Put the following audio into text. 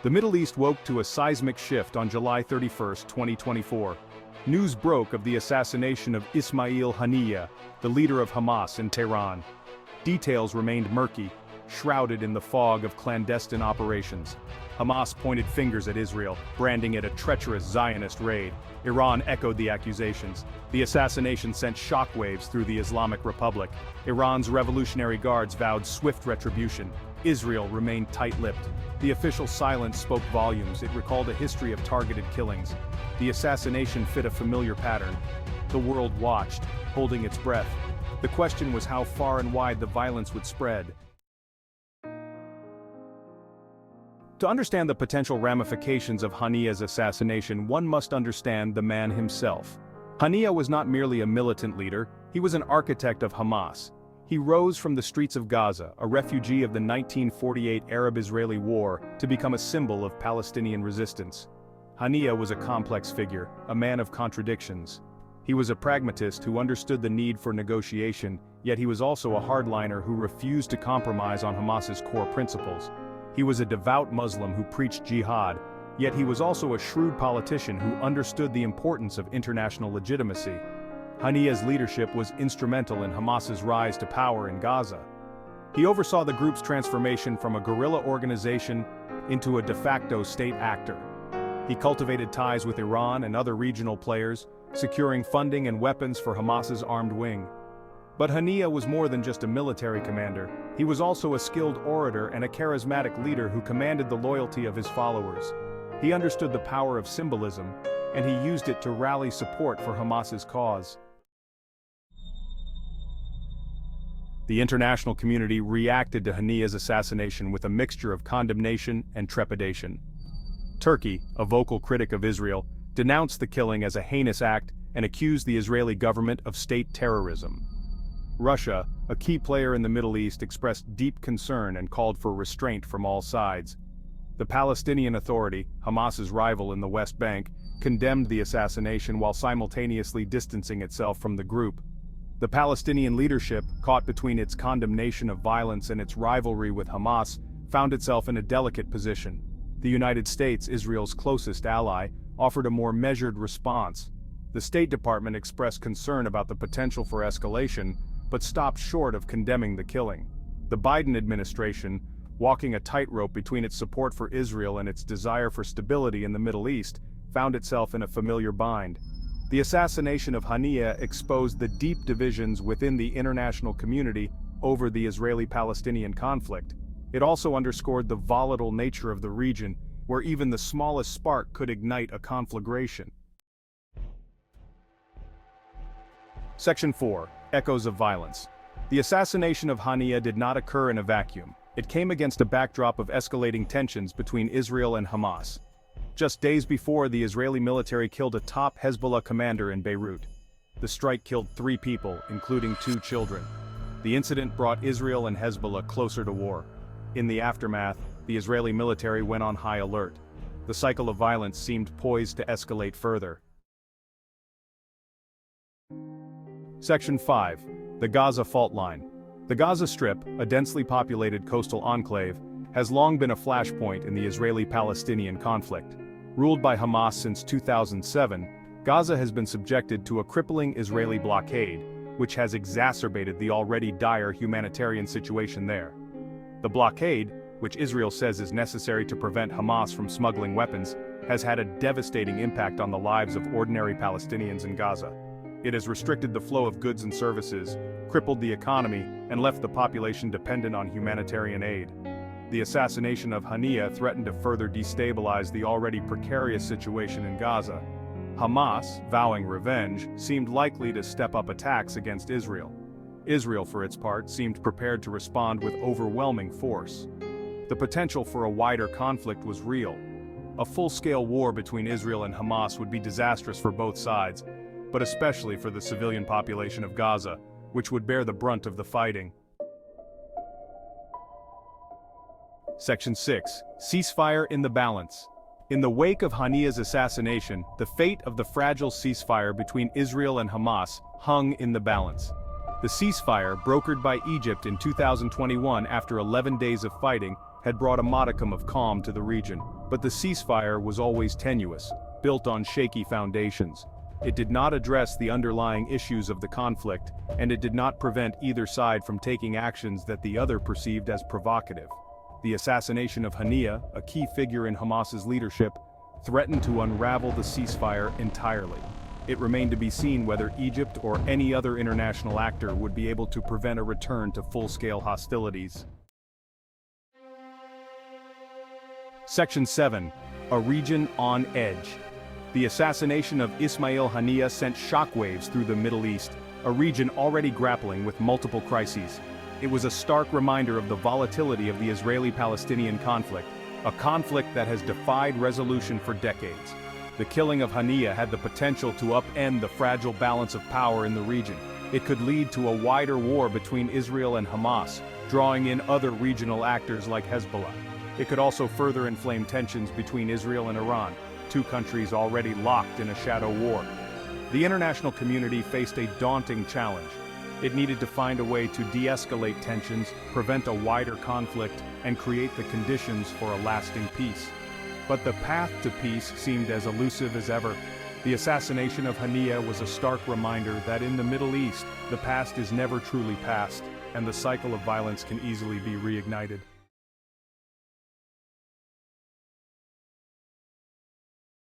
The Middle East woke to a seismic shift on July 31, 2024. News broke of the assassination of Ismail Haniyeh, the leader of Hamas in Tehran. Details remained murky, shrouded in the fog of clandestine operations. Hamas pointed fingers at Israel, branding it a treacherous Zionist raid. Iran echoed the accusations. The assassination sent shockwaves through the Islamic Republic. Iran's Revolutionary Guards vowed swift retribution. Israel remained tight-lipped. The official silence spoke volumes. It recalled a history of targeted killings. The assassination fit a familiar pattern. The world watched, holding its breath. The question was how far and wide the violence would spread. To understand the potential ramifications of Haniyeh's assassination, one must understand the man himself. Haniyeh was not merely a militant leader, he was an architect of Hamas. He rose from the streets of Gaza, a refugee of the 1948 Arab-Israeli War, to become a symbol of Palestinian resistance. Haniyeh was a complex figure, a man of contradictions. He was a pragmatist who understood the need for negotiation, yet he was also a hardliner who refused to compromise on Hamas's core principles. He was a devout Muslim who preached jihad, yet he was also a shrewd politician who understood the importance of international legitimacy. Haniyeh's leadership was instrumental in Hamas's rise to power in Gaza. He oversaw the group's transformation from a guerrilla organization into a de facto state actor. He cultivated ties with Iran and other regional players, securing funding and weapons for Hamas's armed wing. But Haniyeh was more than just a military commander. He was also a skilled orator and a charismatic leader who commanded the loyalty of his followers. He understood the power of symbolism, and he used it to rally support for Hamas's cause. The international community reacted to Haniyeh's assassination with a mixture of condemnation and trepidation. Turkey, a vocal critic of Israel, denounced the killing as a heinous act and accused the Israeli government of state terrorism. Russia, a key player in the Middle East, expressed deep concern and called for restraint from all sides. The Palestinian Authority, Hamas's rival in the West Bank, condemned the assassination while simultaneously distancing itself from the group. The Palestinian leadership, caught between its condemnation of violence and its rivalry with Hamas, found itself in a delicate position. The United States, Israel's closest ally, offered a more measured response. The State Department expressed concern about the potential for escalation, but stopped short of condemning the killing. The Biden administration, walking a tightrope between its support for Israel and its desire for stability in the Middle East, found itself in a familiar bind. The assassination of Haniyeh exposed the deep divisions within the international community over the Israeli-Palestinian conflict. It also underscored the volatile nature of the region, where even the smallest spark could ignite a conflagration. Section 4. Echoes of Violence. The assassination of Haniyeh did not occur in a vacuum. It came against a backdrop of escalating tensions between Israel and Hamas. Just days before, the Israeli military killed a top Hezbollah commander in Beirut. The strike killed 3 people, including 2 children. The incident brought Israel and Hezbollah closer to war. In the aftermath, the Israeli military went on high alert. The cycle of violence seemed poised to escalate further. Section 5. The Gaza Fault Line. The Gaza Strip, a densely populated coastal enclave, has long been a flashpoint in the Israeli-Palestinian conflict. Ruled by Hamas since 2007, Gaza has been subjected to a crippling Israeli blockade, which has exacerbated the already dire humanitarian situation there. The blockade, which Israel says is necessary to prevent Hamas from smuggling weapons, has had a devastating impact on the lives of ordinary Palestinians in Gaza. It has restricted the flow of goods and services, crippled the economy, and left the population dependent on humanitarian aid. The assassination of Haniyeh threatened to further destabilize the already precarious situation in Gaza. Hamas, vowing revenge, seemed likely to step up attacks against Israel. Israel, for its part, seemed prepared to respond with overwhelming force. The potential for a wider conflict was real. A full-scale war between Israel and Hamas would be disastrous for both sides, but especially for the civilian population of Gaza, which would bear the brunt of the fighting. Section 6. Ceasefire in the Balance. In the wake of Haniyeh's assassination, the fate of the fragile ceasefire between Israel and Hamas hung in the balance. The ceasefire, brokered by Egypt in 2021 after 11 days of fighting, had brought a modicum of calm to the region. But the ceasefire was always tenuous, built on shaky foundations. It did not address the underlying issues of the conflict, and it did not prevent either side from taking actions that the other perceived as provocative. The assassination of Haniyeh, a key figure in Hamas's leadership, threatened to unravel the ceasefire entirely. It remained to be seen whether Egypt or any other international actor would be able to prevent a return to full-scale hostilities. Section 7. A region on edge. The assassination of Ismail Haniyeh sent shockwaves through the Middle East, a region already grappling with multiple crises. It was a stark reminder of the volatility of the Israeli-Palestinian conflict, a conflict that has defied resolution for decades. The killing of Haniyeh had the potential to upend the fragile balance of power in the region. It could lead to a wider war between Israel and Hamas, drawing in other regional actors like Hezbollah. It could also further inflame tensions between Israel and Iran, two countries already locked in a shadow war. The international community faced a daunting challenge. It needed to find a way to de-escalate tensions, prevent a wider conflict, and create the conditions for a lasting peace. But the path to peace seemed as elusive as ever. The assassination of Haniyeh was a stark reminder that in the Middle East, the past is never truly past, and the cycle of violence can easily be reignited.